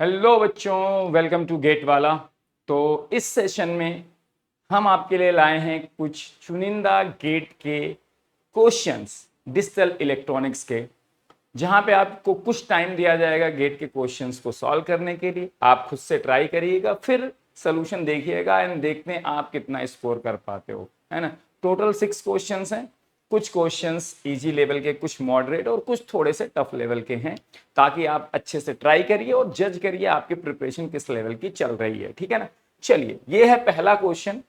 Hello बच्चों, welcome to get वाला। तो इस सेशन में हम आपके लिए लाए हैं कुछ चुनिंदा गेट के क्वेश्चंस डिजिटल इलेक्ट्रॉनिक्स के, जहां पे आपको कुछ टाइम दिया जाएगा गेट के क्वेश्चंस को सॉल्व करने के लिए। आप खुद से ट्राई करिएगा, फिर सोल्यूशन देखिएगा एंड देखते हैं आप कितना स्कोर कर पाते हो, है ना। टोटल 6 क्वेश्चंस हैं। कुछ क्वेश्चंस इजी लेवल के, कुछ मॉडरेट और कुछ थोड़े से टफ लेवल के हैं, ताकि आप अच्छे से ट्राई करिए और जज करिए आपकी प्रिपरेशन किस लेवल की चल रही है, ठीक है ना। चलिए, ये है पहला क्वेश्चन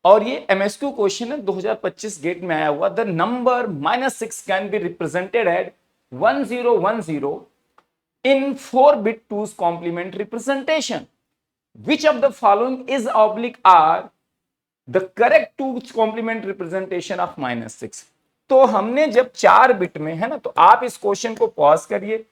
और ये एमएसक्यू क्वेश्चन है, 2025 गेट में आया हुआ। The number -6 can be represented at 1010 in 4-bit 2's complement representation. Which of the following is oblique are the correct 2's complement representation of -6? तो हमने जब 4 बिट में, है ना, तो आप इस क्वेश्चन को पॉज करिए,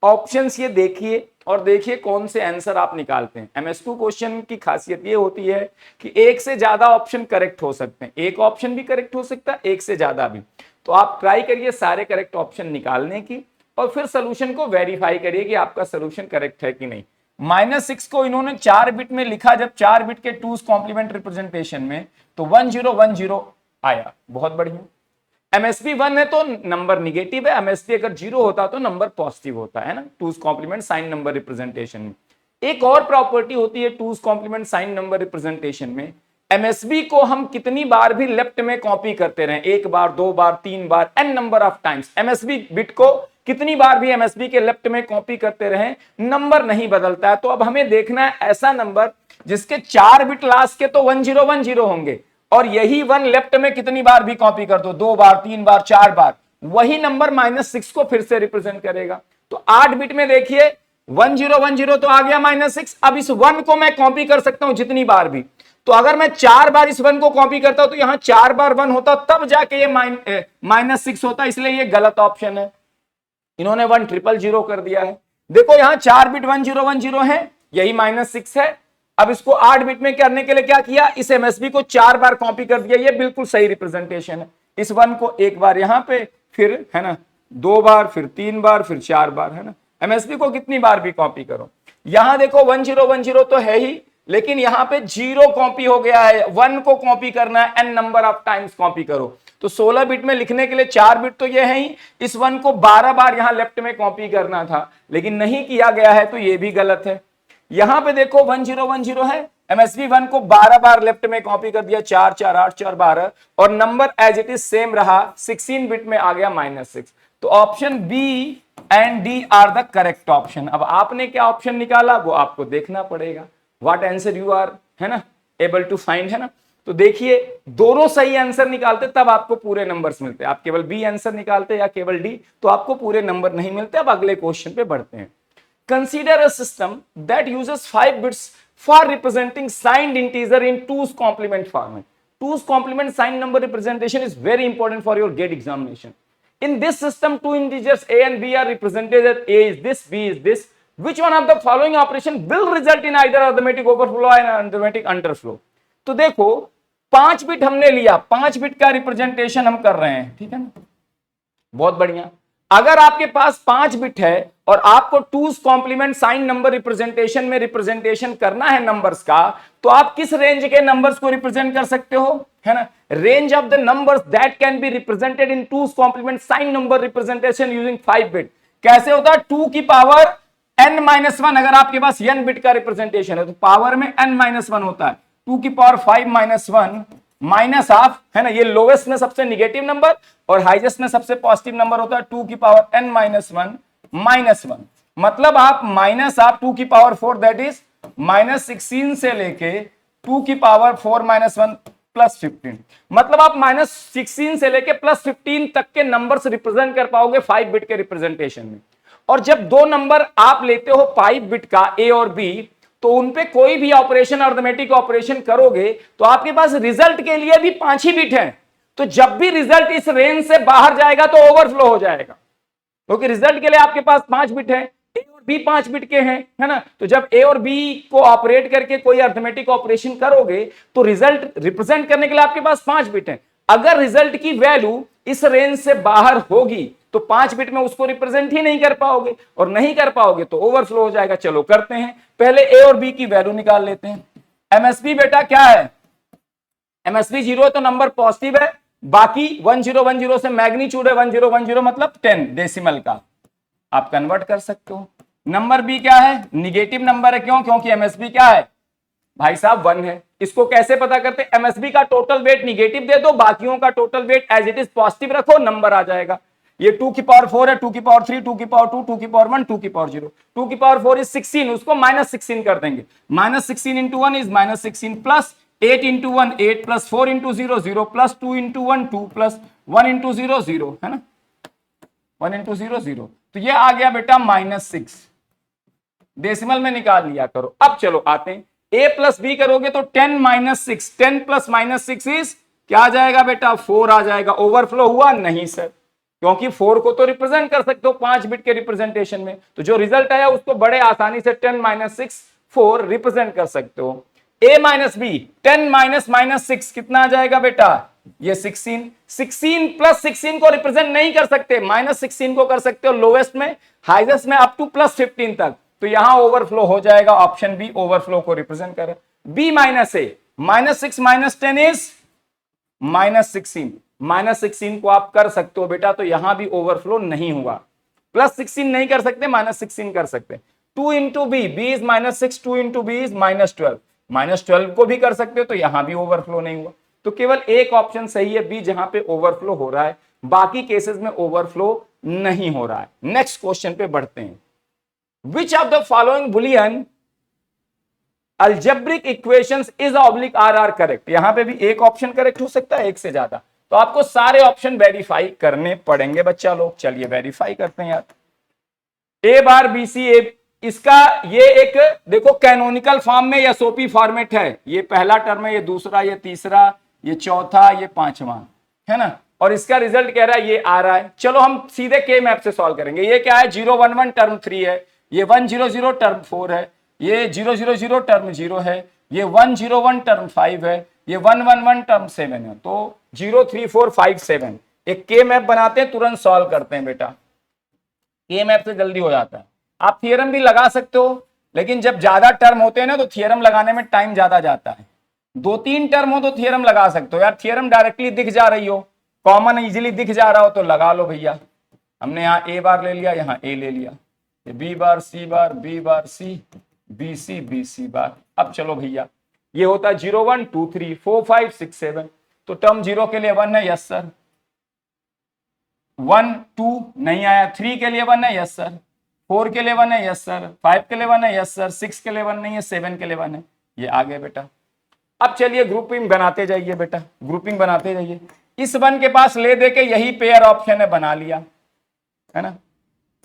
ऑप्शंस ये देखिए और देखिए कौन से आंसर आप निकालते हैं। एमएसक्यू क्वेश्चन की खासियत ये होती है कि एक से ज्यादा ऑप्शन करेक्ट हो सकते हैं, एक ऑप्शन भी करेक्ट हो सकता है, एक से ज्यादा भी। तो आप ट्राई करिए सारे करेक्ट ऑप्शन निकालने की और फिर सोल्यूशन को वेरीफाई करिए कि आपका सोल्यूशन करेक्ट है कि नहीं। -6 को इन्होंने 4 बिट में लिखा, जब 4 बिट के 2's कॉम्प्लीमेंट रिप्रेजेंटेशन में, तो 1010 आया। बहुत बढ़िया। एमएसबी 1 है तो नंबर निगेटिव है, एमएसबी अगर 0 होता तो नंबर पॉजिटिव होता है ना, 2's complement sign number representation में। एक और प्रॉपर्टी होती है 2's complement sign number representation में, एमएसबी को हम कितनी बार भी लेफ्ट में कॉपी करते रहे, 1 बार 2 बार 3 बार, n number of times, MSB bit को कितनी बार भी एमएसबी के लेफ्ट में कॉपी करते रहे, नंबर नहीं बदलता है। तो अब हमें देखना है ऐसा नंबर जिसके 4 बिट लास्ट के तो 1010 होंगे, और यही 1 लेफ्ट में कितनी बार भी कॉपी कर दो, 2 बार 3 बार 4 बार, वही नंबर -6 को फिर से रिप्रेजेंट करेगा। तो 8 बिट में देखिए 1010 तो आ गया -6। अब इस 1 को मैं कॉपी कर सकता हूं जितनी बार भी। तो अगर मैं 4 बार इस 1 को कॉपी करता हूं तो यहां 4 बार 1 होता, तब जाके ये -6 होता, इसलिए ये गलत ऑप्शन है। इन्होंने 1000 कर दिया है। देखो यहां 4 बिट 1010 है, यही -6 है। अब इसको 8 बिट में करने के लिए क्या किया, इस एमएसबी को 4 बार कॉपी कर दिया, ये बिल्कुल सही रिप्रेजेंटेशन है। इस 1 को एक बार यहां पे, फिर है ना 2 बार, फिर 3 बार, फिर 4 बार, है ना। एमएसबी को कितनी बार भी कॉपी करो। यहां देखो 1010 तो है ही, लेकिन यहां पे 0 कॉपी हो गया है, 1 को कॉपी करना है, n number of times copy करो। तो 16 बिट में लिखने के लिए 4 बिट तो ये है ही, इस 1 को 12 बार यहां लेफ्ट में कॉपी करना था, लेकिन नहीं किया गया है, तो ये भी गलत है। यहां पे देखो 1010 है, एमएसबी 1 को 12 बार लेफ्ट में कॉपी कर दिया, 4 4 8 4 12, और number as it is same रहा, 16 बिट में आ गया -6। तो option B and D are the correct option. अब आपने क्या ऑप्शन निकाला वो आपको देखना पड़ेगा, व्हाट आंसर यू आर, है ना, एबल टू फाइंड, है ना। तो देखिए दोनों सही आंसर निकालते तब आपको पूरे नंबर्स मिलते, आप केवल बी आंसर निकालते या केवल डी तो आपको पूरे नंबर नहीं मिलते। अब अगले क्वेश्चन पे बढ़ते हैं। Consider a system that uses 5 bits for representing signed integer in 2's complement format. 2's complement signed number representation is very important for your GATE examination. In this system, 2 integers a and b are represented as a is this, b is this. Which one of the following operation will result in either arithmetic overflow and arithmetic underflow? तो देखो 5 bit हमने लिया, 5 bit का representation हम कर रहे हैं, ठीक है ना, बहुत बढ़िया। अगर आपके पास 5 बिट है और आपको 2's complement sign number representation में रिप्रेजेंटेशन करना है नंबर्स का, तो आप किस रेंज के नंबर्स को रिप्रेजेंट कर सकते हो, है ना। Range of the numbers that can be represented in 2's complement sign number representation using 5 bit. कैसे होता है, 2 की पावर n-1, अगर आपके पास n बिट का रिप्रेजेंटेशन है तो पावर में n-1 होता है, 2 की पावर 5-1 माइनस ऑफ, है ना, ये लोवेस्ट में सबसे निगेटिव नंबर और हाईएस्ट में सबसे पॉजिटिव नंबर होता है 2 की पावर n-1 -1। मतलब आप माइनस ऑफ 2 की पावर 4 दैट इज -16 से लेके 2 की पावर 4-1 +15, मतलब आप -16 से लेके +15 तक के नंबर्स रिप्रेजेंट कर पाओगे 5 बिट के रिप्रेजेंटेशन में। और जब दो नंबर आप लेते हो 5 बिट का ए और बी, तो उनपे कोई भी ऑपरेशन अरिथमेटिक ऑपरेशन करोगे तो आपके पास रिजल्ट के लिए भी 5 ही बिट है। तो जब भी रिजल्ट इस रेंज से बाहर जाएगा तो ओवरफ्लो हो जाएगा, क्योंकि रिजल्ट के लिए आपके पास 5 बिट है, ए और बी 5 बिट के हैं, है ना। तो जब ए और बी को ऑपरेट करके कोई अरिथमेटिक ऑपरेशन करोगे तो रिजल्ट रिप्रेजेंट करने के लिए आपके पास 5 बिट है। अगर रिजल्ट की वैल्यू इस रेंज से बाहर होगी तो 5 बिट में उसको रिप्रेजेंट ही नहीं कर पाओगे, और नहीं कर पाओगे तो ओवरफ्लो हो जाएगा। चलो करते हैं, पहले ए और बी की वैल्यू निकाल लेते हैं। एमएसबी बेटा क्या है, एमएसबी 0 है तो नंबर पॉजिटिव है, बाकी 1010 से मैग्नीट्यूड है 1010 मतलब 10 डेसिमल का, आप कन्वर्ट कर सकते हो। नंबर बी क्या है, निगेटिव नंबर है, क्यों, क्योंकि एमएसबी क्या है भाई साहब 1 है। इसको कैसे पता करते हैं, एमएसबी का टोटल वेट निगेटिव दे दो, बाकियों का total weight as it is positive रखो, नंबर आ जाएगा। ये 2 की पावर 4 है, 2 की पावर 3, 2 की पावर 2, 2 की पावर 1, 2 की पावर 0, 2 की पावर 4 इज 16, उसको -16 कर देंगे। -16 into 1 is -16 plus 8 into 1 8 plus 4 into 0 0 plus 2 into 1 2 plus 1 into 0 0, है ना, 1 इंटू 0 0, तो ये आ गया बेटा -6, डेसिमल में निकाल लिया करो। अब चलो आते हैं, a प्लस बी करोगे तो 10 - 6, 10 प्लस -6 इज क्या आ जाएगा बेटा, 4 आ जाएगा। ओवरफ्लो हुआ नहीं सर, क्योंकि 4 को तो रिप्रेजेंट कर सकते हो 5 बिट के रिप्रेजेंटेशन में, तो जो रिजल्ट आया उसको बड़े आसानी से 10 - 6 4 रिप्रेजेंट कर सकते हो। a माइनस बी 10 -6 कितना आ जाएगा बेटा, ये 16, 16 प्लस 16 को रिप्रेजेंट नहीं कर सकते, -16 को कर सकते हो लोवेस्ट में, हाईएस्ट में अप टू +15 तक, तो यहां ओवरफ्लो हो जाएगा, ऑप्शन बी ओवरफ्लो को रिप्रेजेंट करे। बी माइनस ए, -6 - 10 इज -16, -16 को आप कर सकते हो बेटा, तो यहां भी ओवरफ्लो नहीं हुआ। +16 नहीं कर सकते, -16 कर सकते। 2 into B, B is -6, 2 into B is -12, -12 को भी कर सकते हो, तो यहां भी ओवरफ्लो नहीं हुआ। तो केवल एक ऑप्शन सही है बी, जहां पे ओवरफ्लो हो रहा है, बाकी केसेस में ओवरफ्लो नहीं हो रहा है। नेक्स्ट क्वेश्चन पे बढ़ते हैं। Which of the following Boolean algebraic equations is oblique are correct, यहां पे भी एक ऑप्शन करेक्ट हो सकता है, एक से ज्यादा, तो आपको सारे ऑप्शन वेरीफाई करने पड़ेंगे बच्चा लोग। चलिए वेरीफाई करते हैं यार। ए बार बी सी ए, इसका ये एक देखो कैनोनिकल फॉर्म में एसओपी फॉर्मेट है, ये पहला टर्म है, ये दूसरा, ये तीसरा, ये चौथा, ये पांचवा, है ना, और इसका रिजल्ट कह रहा है ये आ रहा है। चलो हम सीधे के मैप से सॉल्व करेंगे। ये क्या है, 0 1 1 टर्म 3 है, ये 1 0 0 टर्म 4 है, ये 0 0 0 टर्म 0 है, ये 1 0 1 टर्म 5 है, ये 1 1 1 टर्म 7 है, तो 0 3 4 5 7 एक के मैप बनाते हैं, तुरंत सॉल्व करते हैं बेटा, के मैप से जल्दी हो जाता है। आप थियरम भी लगा सकते हो, लेकिन जब ज्यादा टर्म होते हैं ना तो थियरम लगाने में टाइम ज्यादा जाता है। 2-3 टर्म हो तो थियरम लगा सकते हो यार, थियरम डायरेक्टली दिख जा रही हो, कॉमन इजीली दिख जा रहा हो तो लगा लो भैया। हमने यहाँ ए बार ले लिया, यहाँ ए ले लिया, बी बार सी बार, बी बार सी, बी सी बार। अब चलो भैया, ये होता है 0 1 2 3 4 5 6 7, तो टर्म 0 के लिए 1 है, यस सर, 1 2 नहीं आया, 3 के लिए 1 है, यस सर, 4 के लिए 1 है, यस सर, 5 के लिए 1 है, यस सर, 6 के लिए 1 नहीं है, 7 के लिए 1 है, ये आ गए बेटा। अब चलिए ग्रुपिंग बनाते जाइए बेटा, ग्रुपिंग बनाते जाइए। इस 1 के पास ले दे के यही पेयर ऑप्शन है, बना लिया, है ना।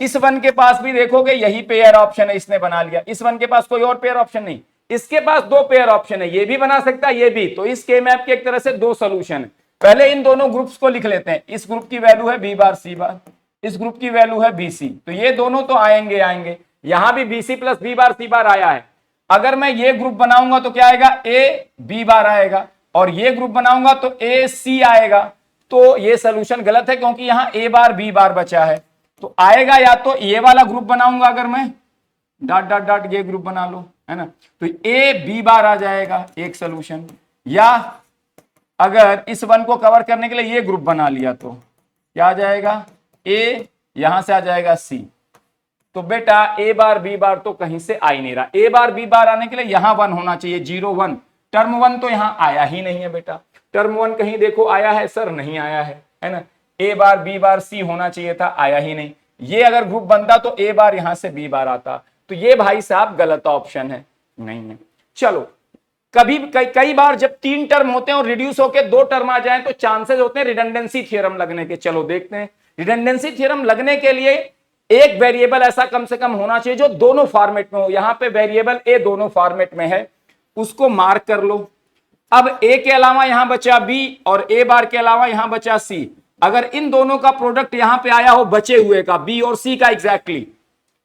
इस 1 के पास भी देखोगे यही पेयर ऑप्शन है, इसने बना लिया। इस 1 के पास कोई और पेयर ऑप्शन नहीं, इसके पास 2 पेयर ऑप्शन है, ये भी बना सकता है, ये भी। तो इस के मैप के एक तरह से 2 सोल्यूशन है। पहले इन दोनों ग्रुप्स को लिख लेते हैं। इस ग्रुप की वैल्यू है बी बार सी बार, इस ग्रुप की वैल्यू है बी सी, तो ये दोनों तो आएंगे आएंगे। यहां भी B C plus B bar C bar आया है। अगर मैं ये ग्रुप बनाऊंगा तो क्या आएगा, ए बी बार आएगा, और ये ग्रुप बनाऊंगा तो ए सी आएगा। तो ये सोल्यूशन गलत है, क्योंकि यहां ए बार बी बार बचा है, तो आएगा या तो ये वाला ग्रुप बनाऊंगा, अगर मैं डॉट डॉट डॉट ये ग्रुप बना लो, है ना, तो ए बी बार आ जाएगा एक सोल्यूशन, या अगर इस 1 को कवर करने के लिए ये ग्रुप बना लिया तो क्या आ जाएगा, ए यहां से आ जाएगा सी। तो बेटा ए बार बी बार तो कहीं से आ ही नहीं रहा, ए बार बी बार आने के लिए यहां 1 होना चाहिए, 0 1, टर्म 1 तो यहां आया ही नहीं है बेटा। टर्म 1 कहीं देखो आया है सर, नहीं आया है ना। ए बार बी बार सी होना चाहिए था, आया ही नहीं। ये अगर ग्रुप बनता तो ए बार यहां से बी बार आता, तो ये भाई साहब गलत ऑप्शन है, नहीं है। चलो कभी कई बार जब 3 टर्म होते हैं और रिड्यूस होकर 2 टर्म आ जाए तो चांसेस होते हैं रिडंडेंसी थ्योरम लगने के। चलो देखते हैं, रिडंडेंसी थ्योरम लगने के लिए एक वेरिएबल ऐसा कम से कम होना चाहिए जो दोनों फॉर्मेट में हो। यहां पे वेरिएबल ए दोनों फॉर्मेट में है, उसको मार्क कर लो। अब ए के अलावा यहां बचा बी, और ए बार के अलावा यहां बचा सी। अगर इन दोनों का प्रोडक्ट यहां पे आया हो बचे हुए का, बी और सी का, एग्जैक्टली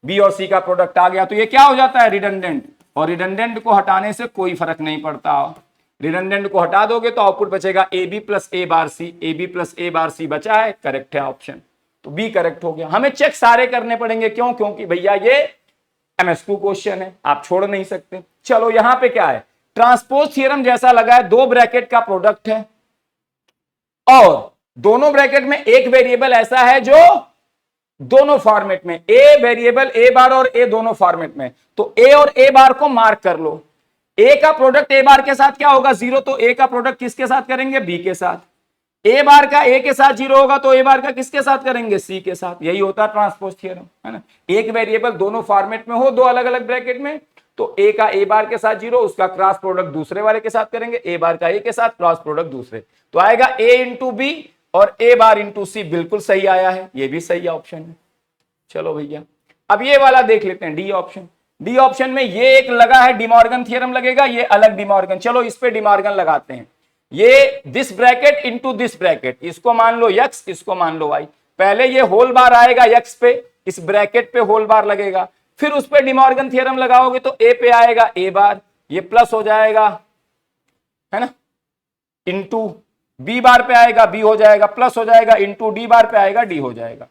बी और सी का प्रोडक्ट आ गया, तो ये क्या हो जाता है, रिडंडेंट। और रिडंडेंट को हटाने से कोई फर्क नहीं पड़ता, रिडंडेंट को हटा दोगे तो आउटपुट बचेगा A B plus A bar C, A B plus A bar C बचा है, करेक्ट है ऑप्शन। तो बी करेक्ट हो गया। हमें चेक सारे करने पड़ेंगे, क्यों? क्योंकि भैया ये एमएसक्यू क्वेश्चन है, आप छोड़ नहीं सकते। चलो यहां पे क्या है, ट्रांसपोज थ्योरम जैसा लगा है, दो ब्रैकेट का प्रोडक्ट है और दोनों ब्रैकेट में एक वेरिएबल ऐसा है जो दोनों फॉर्मेट में, ए वेरिएबल ए बार और ए दोनों फॉर्मेट में, तो ए और ए बार को मार्क कर लो। ए का प्रोडक्ट ए बार के साथ क्या होगा? 0, तो ए का प्रोडक्ट किसके साथ करेंगे? बी के साथ। ए बार का ए के साथ 0 होगा तो ए बार का किसके साथ करेंगे? सी के साथ। यही होता है ट्रांसपोज थ्योरम, है ना। एक वेरिएबल दोनों फॉर्मेट में हो, दो अलग अलग ब्रैकेट में, तो ए का ए बार के साथ 0, उसका क्रॉस प्रोडक्ट दूसरे वाले के साथ करेंगे, ए बार का ए के साथ क्रॉस प्रोडक्ट दूसरे, तो आएगा ए इंटू बी और ए बार इंटू सी। बिल्कुल सही आया है, ये भी सही ऑप्शन है। चलो भैया अब ये वाला देख लेते हैं, डी ऑप्शन। डी ऑप्शन में ये एक लगा है डिमॉर्गन थ्योरम लगेगा, ये अलग डिमॉर्गन। चलो इस पे डिमॉर्गन लगाते हैं। ये this bracket into this bracket, इसको मान लो x, इसको मान लो y। पहले ये होल बार आएगा x पे, इस ब्रैकेट पे होल बार लगेगा, फिर उस पे डिमॉर्गन थ्योरम लगाओगे तो a पे आएगा a बार, ये प्लस हो जाएगा, है ना, इंटू b बार पे आएगा b हो जाएगा, प्लस हो जाएगा, इंटू d बार पे आएगा d हो जाएगा।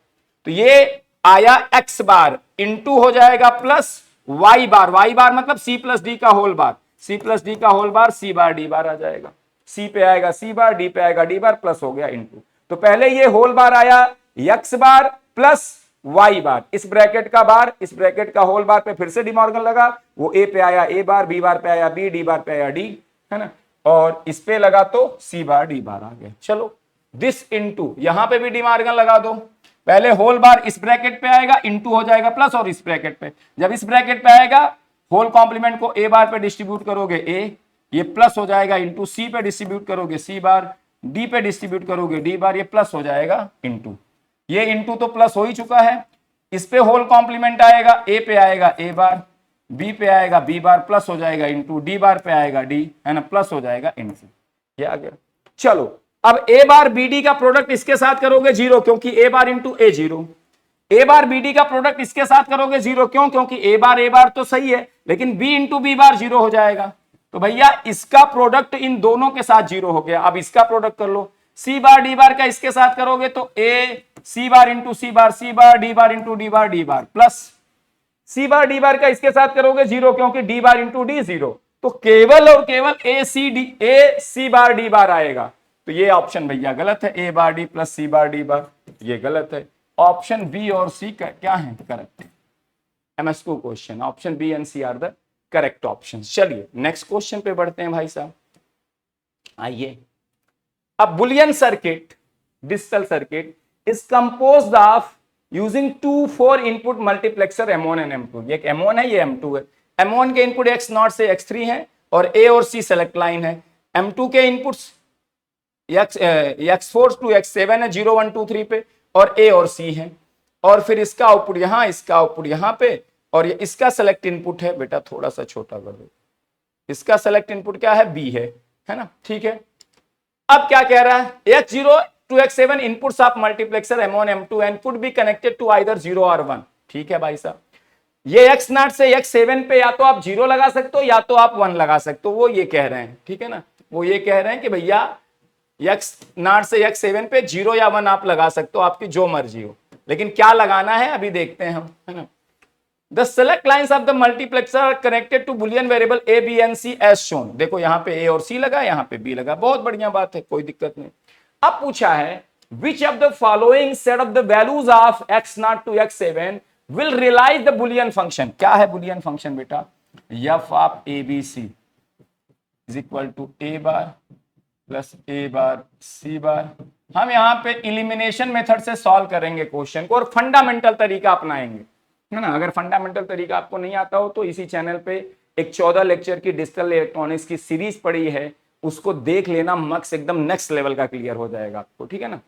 तो ये आया x बार, इंटू हो जाएगा प्लस y बार मतलब c प्लस डी का whole bar, c plus D का whole bar, c bar d bar आ जाएगा, c पे आएगा c बार, d पे आएगा d बार, प्लस हो गया इंटू। तो पहले ये होल बार आया x बार प्लस y बार, इस ब्रैकेट का बार, इस ब्रैकेट का होल बार पे फिर से डिमॉर्गन लगा, वो a पे आया a बार, b बार पे आया b, d बार पे आया d, है ना, और इस पे लगा तो c बार d बार आ गया। चलो दिस इंटू, यहां पे भी डिमॉर्गन लगा दो, पहले होल बार इस ब्रैकेट पे आएगा, इंटू हो जाएगा प्लस, और इस ब्रैकेट पे, जब इस ब्रैकेट पे आएगा होल कॉम्प्लीमेंट को a बार पे डिस्ट्रीब्यूट करोगे a, ये प्लस हो जाएगा, इंटू c पे डिस्ट्रीब्यूट करोगे c बार, d पे डिस्ट्रीब्यूट करोगे d बार, ये प्लस हो जाएगा इंटू, ये इंटू तो प्लस हो ही चुका है, इस पे होल कॉम्प्लीमेंट आएगा, a पे आएगा a बार, b पे आएगा b बार, प्लस हो जाएगा इंटू, d बार पे आएगा d, है ना, प्लस हो जाएगा इंटू, ये आ गया। चलो अब a बार bd का प्रोडक्ट इसके साथ करोगे 0, क्योंकि a bar into a 0, a bar bd का प्रोडक्ट इसके साथ करोगे 0, क्यों? क्योंकि a बार तो सही है, लेकिन b इंटू b बार 0 हो जाएगा, तो भैया इसका प्रोडक्ट इन दोनों के साथ 0 हो गया। अब इसका प्रोडक्ट कर लो, c बार d बार का इसके साथ करोगे तो a c bar into c bar, c bar d bar into d bar, d bar, plus c bar d बार का इसके साथ करोगे 0, क्योंकि d बार इंटू d 0, तो केवल और केवल a c बार d बार आएगा। तो ये ऑप्शन भैया गलत है, a bar d plus c bar d बार, ये गलत है। ऑप्शन बी और सी का क्या है correct? MSQ question, option B and C are the correct option. चलिए नेक्स्ट क्वेश्चन पे बढ़ते हैं भाई साहब। आइए, अब Boolean circuit, digital circuit is composed of using 2 4 input multiplexer M1 and M2। ये M1 है, ये M2 है। M1 के इनपुट X0 से X3 है और A और C सेलेक्ट लाइन है। M2 के इनपुट्स X4 टू X7 है 0 1 2 3 पे, और A और C है, और फिर इसका आउटपुट यहां, इसका आउटपुट यहां पे, और ये इसका सेलेक्ट इनपुट है, बेटा थोड़ा सा छोटा कर दो, इसका सेलेक्ट इनपुट क्या है? B है ना, ठीक है। अब क्या कह रहा है? X0 to X7 inputs of multiplexer M1 M2 and could be connected to either 0 और 1। ठीक है भाई साहब, ये X0 से X7 पे या तो आप 0 लगा सकते हो या तो आप 1 लगा सकते हो, वो ये कह रहे हैं, ठीक है ना, वो ये कह रहे हैं कि भैया X0 से X7 पे 0 या 1 आप लगा सकते हो, आपकी जो मर्जी हो, लेकिन क्या लगाना है अभी देखते हैं हम, है ना। The select lines of the multiplexer are connected to boolean variable a, b and c as shown। देखो यहाँ पे a और c लगा, यहाँ पे b लगा, बहुत बढ़िया बात है, कोई दिक्कत नहीं। अब पूछा है which of the following set of the values of X0 to X7 will realize the boolean function। क्या है boolean function बेटा? f of abc is equal to a bar plus a bar c बार। हम यहाँ पे elimination method से solve करेंगे question को और फंडामेंटल तरीका अपनाएंगे, है ना। अगर फंडामेंटल तरीका आपको नहीं आता हो तो इसी चैनल पे एक 14 लेक्चर की डिजिटल इलेक्ट्रॉनिक्स की सीरीज पड़ी है, उसको देख लेना, मक्स एकदम नेक्स्ट लेवल का क्लियर हो जाएगा आपको, ठीक है ना।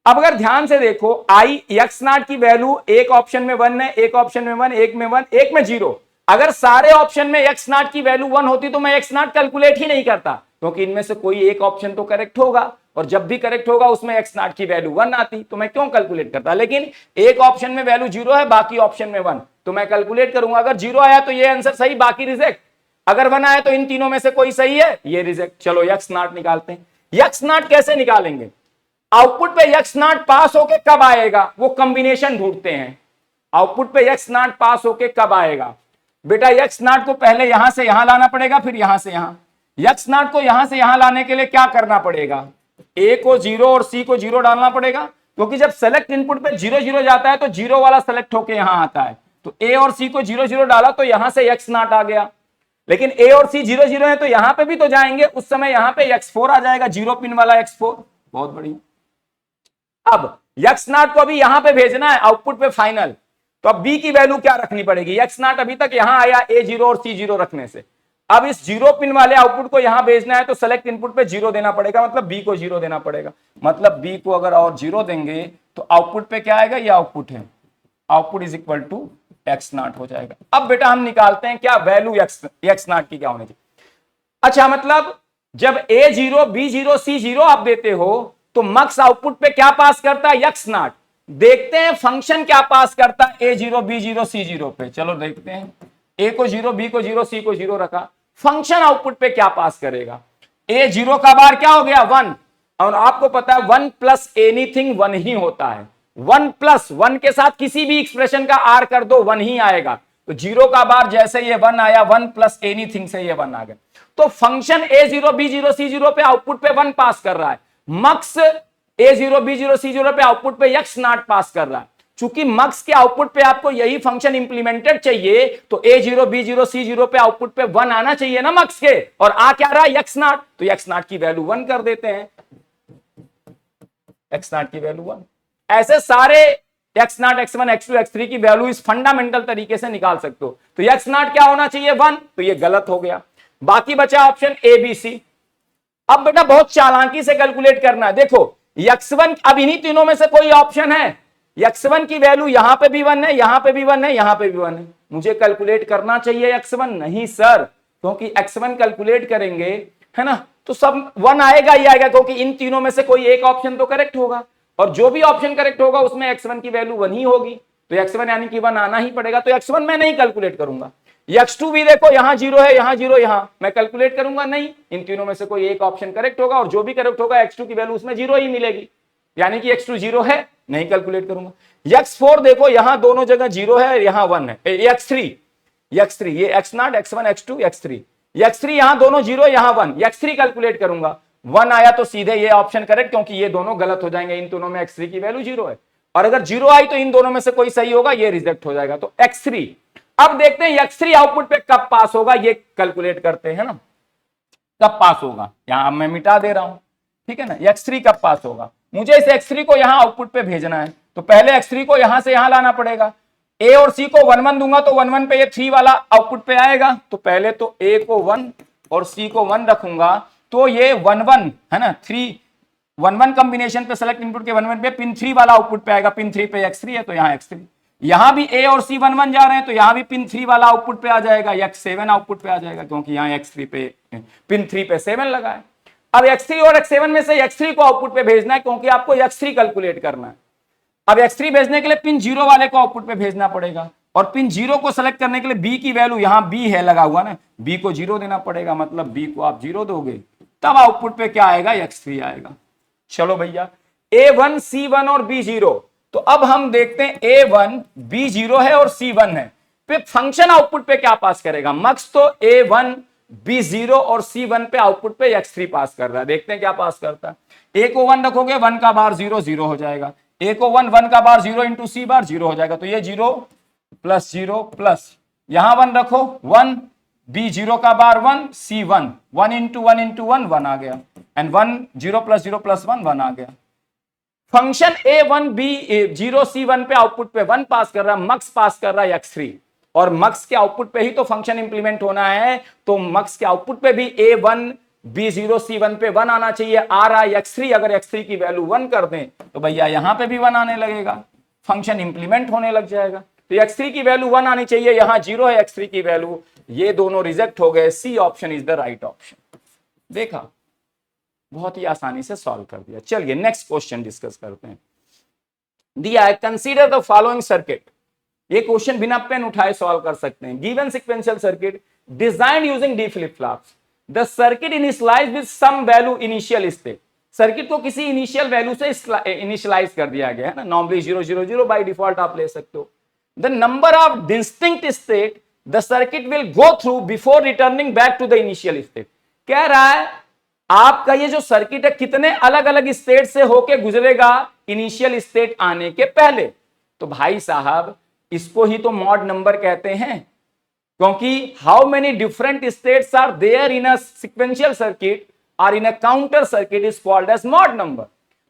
अब अगर ध्यान से देखो, आई X0 की वैल्यू एक ऑप्शन में 1 है, एक ऑप्शन में 1, एक में 1, एक में 0। अगर सारे ऑप्शन में X0 की वैल्यू 1 होती तो मैं X0 कैलकुलेट ही नहीं करता, क्योंकि इनमें से कोई एक ऑप्शन तो करेक्ट होगा, और जब भी करेक्ट होगा उसमें X0 की वैल्यू 1 आती, तो मैं क्यों कैलकुलेट करता। लेकिन एक ऑप्शन में वैल्यू 0 है, बाकी ऑप्शन में 1, तो मैं कैलकुलेट करूंगा। अगर 0 आया तो ये आंसर सही, बाकी रिजेक्ट। अगर 1 आया तो इन तीनों में से कोई सही है, ये रिजेक्ट। चलो X0 निकालते हैं। X0 कैसे निकालेंगे? आउटपुट पे एक्स नॉट पास होके कब आएगा, वो कॉम्बिनेशन ढूंढते हैं। आउटपुट पे एक्स नॉट पास होके कब आएगा बेटा, एक्स नॉट को पहले यहां से यहां लाना पड़ेगा, फिर यहां से यहां। एक्स नॉट को यहां से यहां लाने के लिए क्या करना पड़ेगा, ए को 0 और सी को 0 डालना पड़ेगा, क्योंकि जब सेलेक्ट इनपुट पे 0 0 जाता है तो 0 वाला सेलेक्ट होके यहां आता है। तो ए और सी को 0 0 डाला तो यहां से एक्स नॉट आ गया, लेकिन ए और सी 0 0 है तो यहां पे भी तो जाएंगे, उस समय यहां पे x4 आ जाएगा, 0 पिन वाला x4। बहुत बढ़िया। अब एक्स नॉट को अभी यहां पे भेजना है आउटपुट पे फाइनल, तो अब बी की वैल्यू क्या रखनी पड़ेगी, एक्स नॉट अभी तक यहां आया A0 और C0 रखने से, अब इस 0 पिन वाले आउटपुट को यहां भेजना है तो सेलेक्ट इनपुट पे 0 देना पड़ेगा, मतलब बी को 0 देना पड़ेगा। मतलब बी को अगर और 0 देंगे तो आउटपुट पे क्या आएगा, ये आउटपुट है, output is equal to X not हो जाएगा। अब बेटा हम निकालते हैं क्या वैल्यू एक्स नॉट की क्या होनी चाहिए। अच्छा, मतलब जब A0 B0 C0 आप देते हो तो मक्स आउटपुट पे क्या पास करता है, एक्स नॉट। देखते हैं फंक्शन क्या पास करता है A0 B0 C0 पे, चलो देखते हैं। ए को 0, बी को 0, सी को 0 रखा, फंक्शन आउटपुट पे क्या पास करेगा, A0 का बार क्या हो गया 1, और आपको पता है 1 प्लस एनीथिंग 1 ही होता है, 1 प्लस 1 के साथ किसी भी एक्सप्रेशन का आर कर दो 1 ही आएगा। तो 0 का बार जैसे ये 1 आया, 1 प्लस एनीथिंग से ये 1 आ गया। तो फंक्शन A0 B0 C0 पे आउटपुट पे 1 पास कर रहा है, मक्स A0 B0 C0 पे आउटपुट पे एक्स नॉट पास कर रहा है। चूंकि मक्स के आउटपुट पे आपको यही फंक्शन इंप्लीमेंटेड चाहिए, तो A0 B0 C0 पे आउटपुट पे 1 आना चाहिए ना मक्स के, और आ क्या रहा है एक्स नॉट, तो एक्स नॉट की वैल्यू 1 कर देते हैं, एक्स नॉट की वैल्यू 1। ऐसे सारे x not x1 x2 x3 की वैल्यू इस फंडामेंटल तरीके से निकाल सकते हो। तो एक्स नॉट क्या होना चाहिए 1, तो ये गलत हो गया। बाकी बचा ऑप्शन ए बी सी। अब बेटा बहुत चालाकी से कैलकुलेट करना है, देखो x1 अब इन्हीं तीनों में से कोई ऑप्शन है, x1 की वैल्यू यहां पे भी 1 है, यहां पे भी 1 है, यहां पे भी 1 है, मुझे कैलकुलेट करना चाहिए x1, नहीं सर, क्योंकि x1 कैलकुलेट करेंगे है ना तो सब 1 आएगा ही आएगा, क्योंकि इन तीनों में से कोई एक ऑप्शन तो करेक्ट होगा, और जो भी ऑप्शन करेक्ट होगा उसमें x1 की वैल्यू 1 ही होगी, तो x1 यानी कि 1 आना ही पड़ेगा। तो x1 मैं नहीं कैलकुलेट करूंगा, x2 भी देखो यहां 0 है, यहां 0, यहां मैं कैलकुलेट करूंगा नहीं, इन तीनों में से कोई एक ऑप्शन करेक्ट होगा, और जो भी करेक्ट होगा x2 की वैल्यू उसमें 0 ही मिलेगी, यानी कि x2 0 है, नहीं कैलकुलेट करूंगा। x4 देखो यहां दोनों जगह 0 है, यहां 1 है, x3 ये x0 x1 x2 x3 यहां दोनों 0, यहां 1, x3 कैलकुलेट करूंगा, 1 आया तो सीधे ये ऑप्शन करेक्ट, क्योंकि ये दोनों गलत हो जाएंगे, इन दोनों में x3 की वैल्यू 0 है, और अगर 0 आई तो इन दोनों में से कोई सही होगा, ये रिजेक्ट हो जाएगा, तो x3। अब देखते हैं x3 आउटपुट पे कब पास होगा, ये कैलकुलेट करते हैं ना, कब पास होगा, यहां मैं मिटा दे रहा हूं, ठीक है ना, x3 कब पास होगा, मुझे इस x3 को यहां आउटपुट पे भेजना है, तो पहले x3 को यहां से यहां लाना पड़ेगा, a और c को 1 1 दूंगा तो 1 1 पे ये 3 वाला आउटपुट पे आएगा, तो पहले तो a को 1 और c को 1 रखूंगा, तो ये 1 1 है ना, 3 1 1 कॉम्बिनेशन पे सेलेक्ट इनपुट के 1 1 पे पिन 3 वाला आउटपुट पे आएगा, पिन 3 पे x3 है तो यहाँ x3, यहां भी a और c 1 1 जा रहे हैं तो यहां भी पिन 3 वाला आउटपुट पे आ जाएगा, x7 आउटपुट पे आ जाएगा, क्योंकि यहाँ x3 पे पिन 3 पे 7 लगा है। अब x3 और x7 में से x3 को आउटपुट पे भेजना है, क्योंकि आपको x3 कैलकुलेट करना है। अब x3 भेजने के लिए पिन 0 वाले को आउटपुट पे भेजना पड़ेगा, और पिन 0 को सेलेक्ट करने के लिए b की वैल्यू, यहां b है लगा हुआ ना, b को 0 देना पड़ेगा, मतलब b को आप 0 दोगे तब आउटपुट पे क्या आएगा, x3 आएगा। चलो भैया a1 c1 और b0, तो अब हम देखते हैं a1 b0 है और c1 है, पे फंक्शन आउटपुट पे क्या पास करेगा, मक्स तो a1 b0 और c1 पे आउटपुट पे x3 पास कर रहा है, देखते हैं क्या पास करता है। a को 1 रखोगे 1 का बार 0 0 हो जाएगा, a को 1 1 का बार 0 इंटू c बार 0 हो जाएगा, तो ये 0 प्लस 0 प्लस यहां 1 रखो 1, b0 का बार 1 c1 1 इंटू 1 इंटू 1 1 आ गया, एंड 1 0 प्लस 1 1 आ गया। फंक्शन a1 b0 c1 पे आउटपुट पे 1 पास कर रहा है, मक्स पास कर रहा है x3, और मक्स के आउटपुट पे ही तो फंक्शन इंप्लीमेंट होना है, तो मक्स के आउटपुट पे भी a1 b0 c1 पे 1 आना चाहिए, आ रहा है x3, अगर x3 की वैल्यू 1 कर दें तो भैया यहां पे भी 1 आने लगेगा, फंक्शन इंप्लीमेंट होने लग जाएगा, तो x3 की वैल्यू 1 आनी चाहिए, यहां 0 है x3 की वैल्यू, ये दोनों रिजेक्ट हो गए, C option is the right option. देखा, बहुत ही आसानी से सॉल्व कर दिया। चलिए नेक्स्ट क्वेश्चन डिस्कस करते हैं। दिया है कंसीडर द फॉलोइंग सर्किट, ये क्वेश्चन बिना पेन उठाए सॉल्व कर सकते हैं। Given sequential circuit design using D flip flops, the circuit initialized with some value initial state, circuit को किसी इनिशियल वैल्यू से इनिशियलाइज कर दिया गया है ना, नॉर्मली 000 बाय डिफॉल्ट आप ले सकते हो। The number of distinct state the circuit will go through before returning back to the initial state. कह रहा है आपका ये जो सर्किट है कितने अलग अलग स्टेट से होके गुजरेगा इनिशियल स्टेट आने के पहले। तो भाई साहब इसको ही तो मॉड नंबर कहते हैं, क्योंकि how many different states are there in a sequential circuit और in a counter circuit is called as mod number.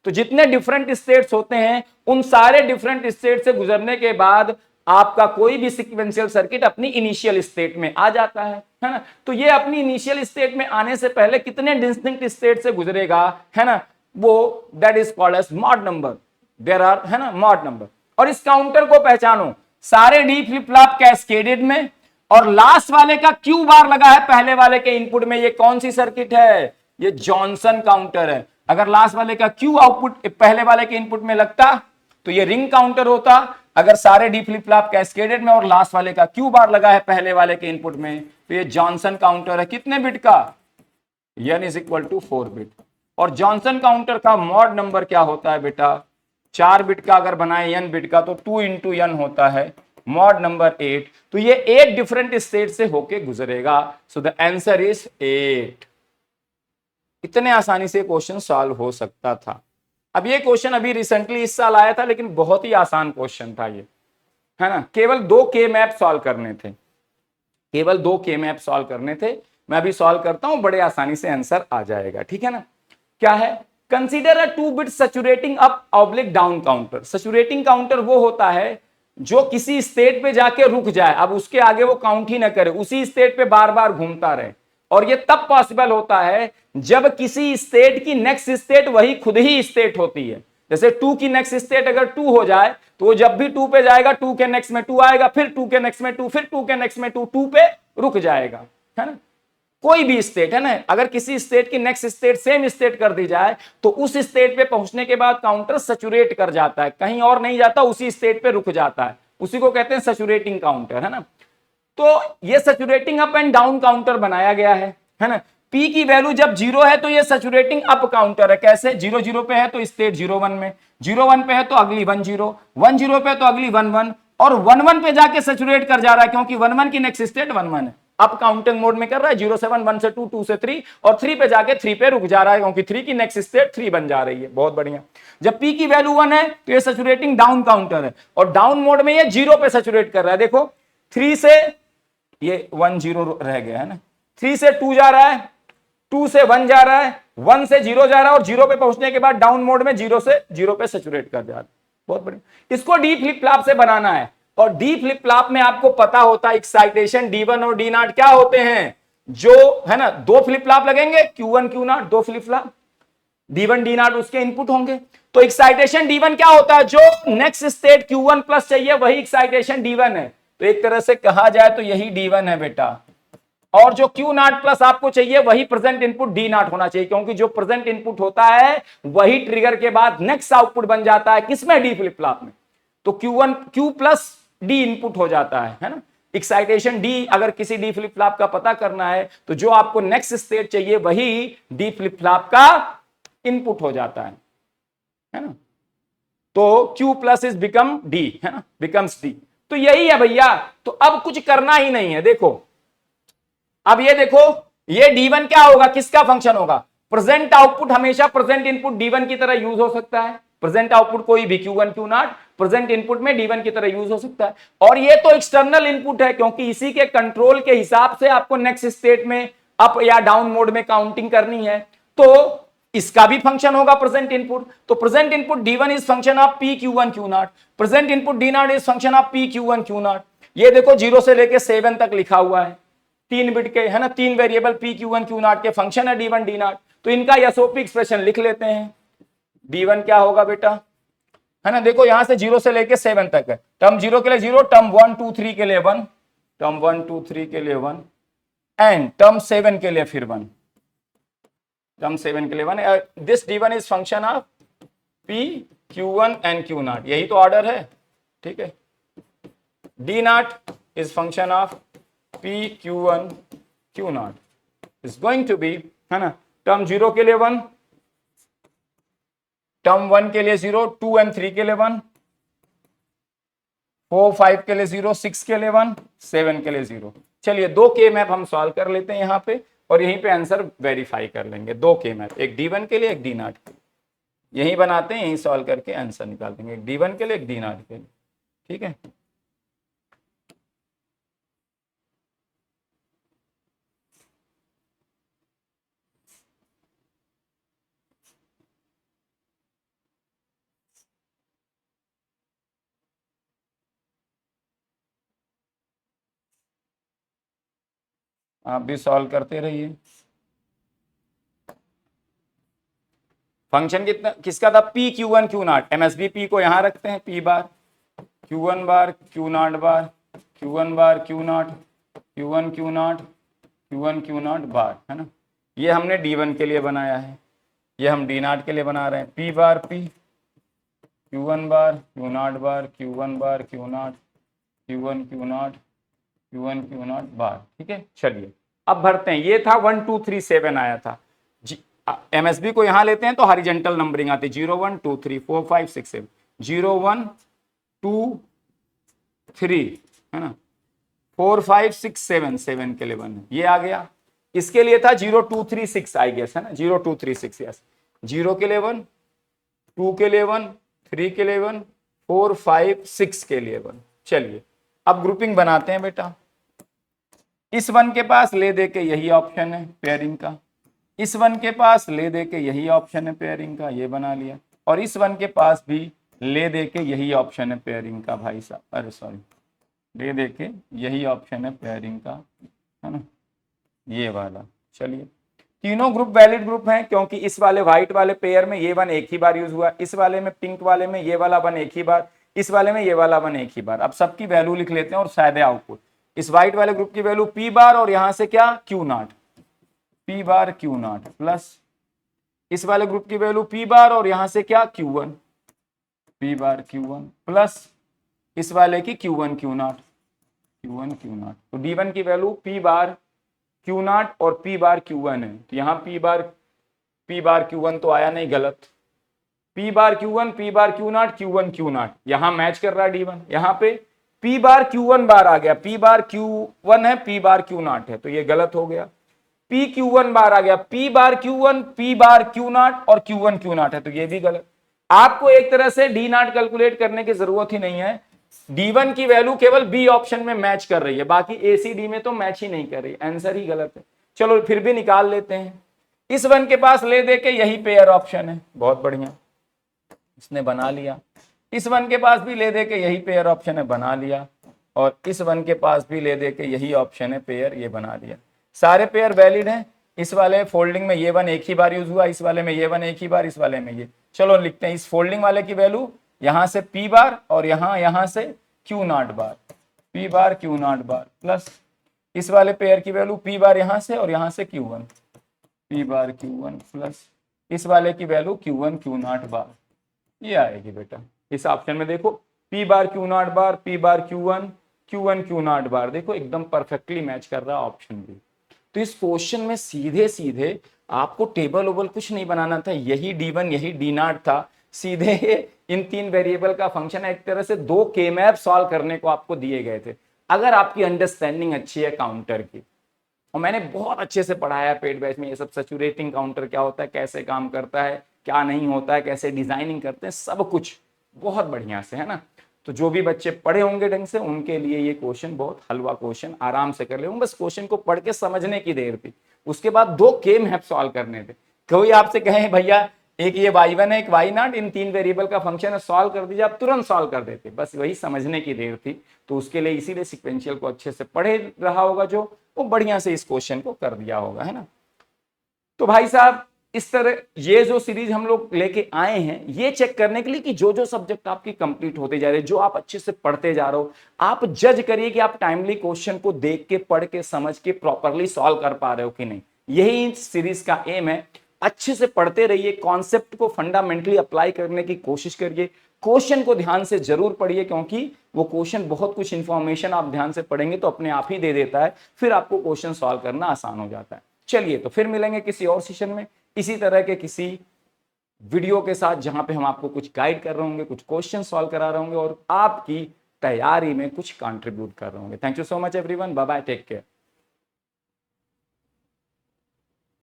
तो जितने डिफरेंट स्टेट्स होते हैं उन सारे डिफरेंट स्टेट से गुजरने के बाद आपका कोई भी सीक्वेंशियल सर्किट अपनी इनिशियल स्टेट में आ जाता है ना। तो ये अपनी इनिशियल स्टेट में आने से पहले कितने डिस्टिंक्ट स्टेट से गुजरेगा, है ना, वो that is called as mod number. There are, है ना, मॉड नंबर। और इस काउंटर को पहचानो, सारे डी फ्लिप फ्लॉप कैस्केडेड में, और लास्ट वाले का क्यू बार लगा है पहले वाले के इनपुट में। ये कौन सी सर्किट है? ये जॉनसन काउंटर है। अगर लास्ट वाले का क्यू आउटपुट पहले वाले के इनपुट में लगता तो ये रिंग काउंटर होता। अगर सारे डी फ्लिप फ्लॉप कैस्केडेड में और लास्ट वाले का क्यू बार लगा है पहले वाले के इनपुट में तो ये जॉनसन काउंटर है। कितने बिट का? n is equal to 4 bit. और जॉनसन काउंटर का मॉड नंबर क्या होता है बेटा? 4 बिट का अगर बनाए n बिट का तो 2 इंटू n होता है, मॉड नंबर 8। तो ये 8 डिफरेंट स्टेट से होके गुजरेगा। So the answer is 8। इतने आसानी से क्वेश्चन सॉल्व हो सकता था। अब ये क्वेश्चन अभी रिसेंटली इस साल आया था, लेकिन बहुत ही आसान क्वेश्चन था ये, है ना। केवल 2 के मैप सॉल्व करने थे, केवल 2 के मैप सॉल्व करने थे। मैं अभी सॉल्व करता हूं, बड़े आसानी से आंसर आ जाएगा, ठीक है ना। क्या है? Consider a 2 bit saturating up oblique down counter. Saturating counter वो होता है जो किसी स्टेट पे जाके रुक जाए, अब उसके आगे वो काउंट ही ना करे, उसी स्टेट पे बार बार घूमता रहे। और ये तब पॉसिबल होता है जब किसी स्टेट की नेक्स्ट स्टेट वही खुद ही स्टेट होती है। जैसे 2 की नेक्स्ट स्टेट अगर 2 हो जाए तो वो जब भी 2 पे जाएगा 2 के नेक्स्ट में 2 आएगा, फिर 2 के नेक्स्ट में 2, फिर 2 के नेक्स्ट में 2 पे रुक जाएगा, है ना। कोई भी स्टेट, है ना, अगर किसी स्टेट की नेक्स्ट स्टेट सेम स्टेट कर दी जाए तो उस स्टेट पे पहुंचने के बाद काउंटर सैचुरेट कर जाता है, कहीं और नहीं जाता, उसी स्टेट पे रुक जाता है। उसी को कहते हैं सैचुरेटिंग काउंटर, है ना। तो ये सैचुरेटिंग अप एंड डाउन काउंटर बनाया गया है ना। P की वैल्यू जब 0 है तो ये सैचुरेटिंग अप काउंटर है। कैसे? 0 0 पे है तो स्टेट 0 1 में, 0 1 पे है तो अगली 1 0, 1 0 पे तो अगली 1 1, और 1 1 पे जाके सैचुरेट कर जा रहा है, क्योंकि 1 1 की नेक्स्ट स्टेट 1 1 है। अप काउंटिंग मोड में कर रहा है, 0 से 1, 1 से 2, 2 से 3, और 3 पे जाके 3 पे रुक जा रहा है, क्योंकि 3 की नेक्स्ट स्टेट 3 बन जा रही है। बहुत बढ़िया। जब P की वैल्यू 1 है तो ये सैचुरेटिंग डाउन काउंटर है, और डाउन मोड में ये 0 पे सैचुरेट कर रहा है। देखो 3 से ये 1 0 रह गया, है ना, 3 से 2 जा रहा है, 2 से 1 जा रहा है, 1 से 0 जा रहा है, और 0 पे पहुंचने के बाद डाउन मोड में 0 से 0 पे सैचुरेट कर जा रहा है। बहुत बढ़िया। इसको डी फ्लिप फ्लॉप से बनाना है, और डी फ्लिप फ्लॉप में आपको पता होता है एक्साइटेशन D1 और D0 क्या होते हैं, जो, है ना, 2 फ्लिप फ्लॉप लगेंगे, Q1 Q0, 2 flip flop, D1 D0 उसके इनपुट होंगे। तो एक्साइटेशन D1 क्या होता है? जो नेक्स्ट स्टेट Q1 प्लस चाहिए वही एक्साइटेशन D1 है। तो एक तरह से कहा जाए तो यही D1 है बेटा, और जो Q0 प्लस आपको चाहिए वही प्रेजेंट इनपुट D0 होना चाहिए, क्योंकि जो प्रेजेंट इनपुट होता है वही ट्रिगर के बाद नेक्स्ट आउटपुट बन जाता है। किसमें? डी फ्लिप फ्लॉप में। तो Q1 Q plus D input हो जाता है ना। एक्साइटेशन D अगर किसी डी फ्लिप फ्लॉप का पता करना है तो जो आपको नेक्स्ट स्टेट चाहिए वही डी फ्लिप फ्लॉप का इनपुट हो जाता है ना। तो Q plus is become D, है ना, बिकम्स D। तो यही है भैया। तो अब कुछ करना ही नहीं है। देखो अब ये देखो, ये D1 क्या होगा, किसका फंक्शन होगा? प्रेजेंट आउटपुट हमेशा प्रेजेंट इनपुट D1 की तरह यूज हो सकता है। प्रेजेंट आउटपुट कोई भी Q1 Q0 प्रेजेंट इनपुट में D1 की तरह यूज हो सकता है। और ये तो एक्सटर्नल इनपुट है, क्योंकि इसी के कंट्रोल के हिसाब से आपको नेक्स्ट स्टेट में अप या डाउन मोड में काउंटिंग करनी है। तो इसका भी फंक्शन होगा प्रेजेंट इनपुट। तो present input D1 is function of P Q1 Q0, present input D0 is function of P Q1 Q0। ये देखो 0 से लेके 7 तक लिखा हुआ है, 3 बिट के, है ना, 3 वेरिएबल P Q1 Q0 के फंक्शन है D1 D0। तो इनका एसओपी एक्सप्रेशन लिख लेते हैं। D1 क्या होगा बेटा, है ना, देखो यहां से 0 से लेके 7 तक है। टर्म 0 के लिए 0, टर्म 1 2 3 के लिए 1, टर्म 1 2 3 के लिए 1, एंड टर्म 7 के लिए फिर 1, टर्म 7 के लिए 1। This D1 is function of P Q1 and Q0। यही तो ऑर्डर है, ठीक है। D0 is function of P Q1 Q0 is going to be, है ना, टर्म 0 के लिए 1, टर्म 1 के लिए 0, 2 एंड 3 के लिए 1, 4 5 के लिए 0, 6 के लिए 1, 7 के लिए 0। चलिए 2 के मैप हम सॉल्व कर लेते हैं यहाँ पे और यहीं पे आंसर वेरीफाई कर लेंगे। 2 के मैप, एक D1 के लिए एक D0 के लिए, यही बनाते हैं, यही सॉल्व करके आंसर निकाल देंगे, एक D1 के लिए एक D0 के लिए। ठीक है, आप भी सॉल्व करते रहिए। फंक्शन कितना किसका था, P Q1 Q0, MSB P को यहां रखते हैं, P बार Q1 बार Q0 बार Q1 बार Q0 Q1 Q0 Q1 Q0 बार, है ना। ये हमने D1 के लिए बनाया है, ये हम D0 के लिए बना रहे हैं। P बार P Q1 बार Q0 बार Q1 बार Q0 Q1 Q0 Q1 Q0 बार। ठीक है, चलिए अब भरते हैं। ये था 1 2 3 7 आया था। MSB को यहां लेते हैं तो हॉरिजॉन्टल नंबरिंग आती है, 0 1 2 3 4 5 6 7, 0 1 2 3, है ना, 4 5 6 7, 7 के लिए 1 है, ये आ गया। इसके लिए था 0 2 3 6 आई गेस, है ना, 0 2 3 6, यस। 0 के लिए 1, 2 के लिए 1, 3 के लिए 1, 4 5 6 के लिए 1। चलिए अब ग्रुपिंग बनाते हैं बेटा। इस 1 के पास ले दे के यही ऑप्शन है पेयरिंग का, इस 1 के पास ले दे के यही ऑप्शन है पेयरिंग का, ये बना लिया। और इस 1 के पास भी ले दे के यही ऑप्शन है पेयरिंग का भाई साहब, अरे सॉरी, ले दे के यही ऑप्शन है पेयरिंग का, है ना, ये वाला। चलिए तीनों ग्रुप वैलिड ग्रुप हैं, क्योंकि इस वाले व्हाइट वाले पेयर में ये 1 एक ही बार यूज हुआ, इस वाले में पिंक वाले में ये वाला 1 एक ही बार, इस वाले में ये वाला 1 एक ही बार। अब सबकी वैल्यू लिख लेते हैं और शायद आउटपुट। इस व्हाइट वाले ग्रुप की वैल्यू P बार और यहां से क्या Q0, P बार Q0 प्लस इस वाले ग्रुप की वैल्यू P बार और यहां से क्या Q1, P बार Q1 प्लस इस वाले की Q1 Q0 तो D1 की वैल्यू P बार Q0 और P बार Q1 है, तो यहाँ P बार Q1 तो आया नहीं, गलत। P बार Q1 P बार Q0 Q1 Q0 यहाँ मैच कर रहा है D1, यहाँ पे P बार Q1 बार आ गया, P बार Q1 है P बार Q0 है, तो ये गलत हो गया। P Q1 बार आ गया, P बार Q1 P बार Q0 और Q1 Q0 है, तो ये भी गलत। आपको एक तरह से D0 कैलकुलेट करने की जरूरत ही नहीं है, D1 की वैल्यू केवल B ऑप्शन में मैच कर रही है, बाकी ACD में तो मैच ही नहीं कर रही, आंसर ही गलत है। चलो फिर भी निकाल लेते हैं। इस 1 के पास ले दे के यही पेयर ऑप्शन है, बहुत बढ़िया, इसने बना लिया। इस 1 के पास भी ले दे के यही पेयर ऑप्शन है, बना लिया। और इस 1 के पास भी ले दे के यही ऑप्शन है पेयर, ये बना लिया। सारे पेयर वैलिड हैं। इस वाले फोल्डिंग में ये 1 एक ही बार यूज हुआ, इस वाले में ये 1 एक ही बार, इस वाले में ये। चलो लिखते हैं, इस फोल्डिंग वाले की वैल्यू यहां से P बार और यहां से Q0 बार, P बार Q0 बार प्लस इस वाले पेयर की वैल्यू P बार यहां से और यहां से Q1, P बार Q1 प्लस इस वाले की वैल्यू Q1 Q0 बार, ये आएगी बेटा। इस ऑप्शन में देखो P बार Q0 बार, P बार Q1 Q0 बार, देखो एकदम परफेक्टली मैच कर रहा ऑप्शन भी। तो इस क्वेश्चन में सीधे सीधे आपको टेबल ओबल कुछ नहीं बनाना था, यही D1 यही D0 था, सीधे इन 3 वेरिएबल का फंक्शन है। एक तरह से 2 के मैप सॉल्व करने को आपको दिए गए थे, अगर आपकी अंडरस्टैंडिंग अच्छी है काउंटर की। और मैंने बहुत अच्छे से पढ़ाया पेड बैच में, ये सब सैचुरेटिंग काउंटर क्या होता है, कैसे काम करता है, क्या नहीं होता है, कैसे डिजाइनिंग करते हैं, सब कुछ बहुत बढ़िया से, है ना। तो जो भी बच्चे पढ़े होंगे ढंग से उनके लिए ये क्वेश्चन बहुत हलवा क्वेश्चन, आराम से कर ले। बस क्वेश्चन को पढ़ के समझने की देर थी, उसके बाद 2 के मैप सॉल्व करने थे। कोई आपसे कहे भैया एक ये y1 है एक y0, इन 3 वेरिएबल का फंक्शन है, सॉल्व कर दीजिए, आप तुरंत सॉल्व कर देते, बस वही समझने की देर थी। तो उसके लिए इसीलिए सिक्वेंशियल को अच्छे से पढ़े रहा होगा जो, वो बढ़िया से इस क्वेश्चन को कर दिया होगा, है ना। तो भाई साहब इस तरह ये जो सीरीज हम लोग लेके आए हैं, ये चेक करने के लिए कि जो जो सब्जेक्ट आपकी कंप्लीट होते जा रहे हैं, जो आप अच्छे से पढ़ते जा रहे हो, आप जज करिए कि आप टाइमली क्वेश्चन को देख के, पढ़ के, समझ के प्रॉपरली सॉल्व कर पा रहे हो कि नहीं। यही सीरीज का एम है। अच्छे से पढ़ते रहिए, कॉन्सेप्ट को फंडामेंटली अप्लाई करने की कोशिश करिए, क्वेश्चन को ध्यान से जरूर पढ़िए, क्योंकि वो क्वेश्चन बहुत कुछ इंफॉर्मेशन आप ध्यान से पढ़ेंगे तो अपने आप ही दे देता है, फिर आपको क्वेश्चन सॉल्व करना आसान हो जाता है। चलिए तो फिर मिलेंगे किसी और सेशन में इसी तरह के किसी वीडियो के साथ, जहां पे हम आपको कुछ गाइड कर रहे होंगे, कुछ क्वेश्चन सॉल्व करा रहे होंगे और आपकी तैयारी में कुछ कंट्रीब्यूट कर रहे होंगे। Thank you so much everyone, bye bye, take care.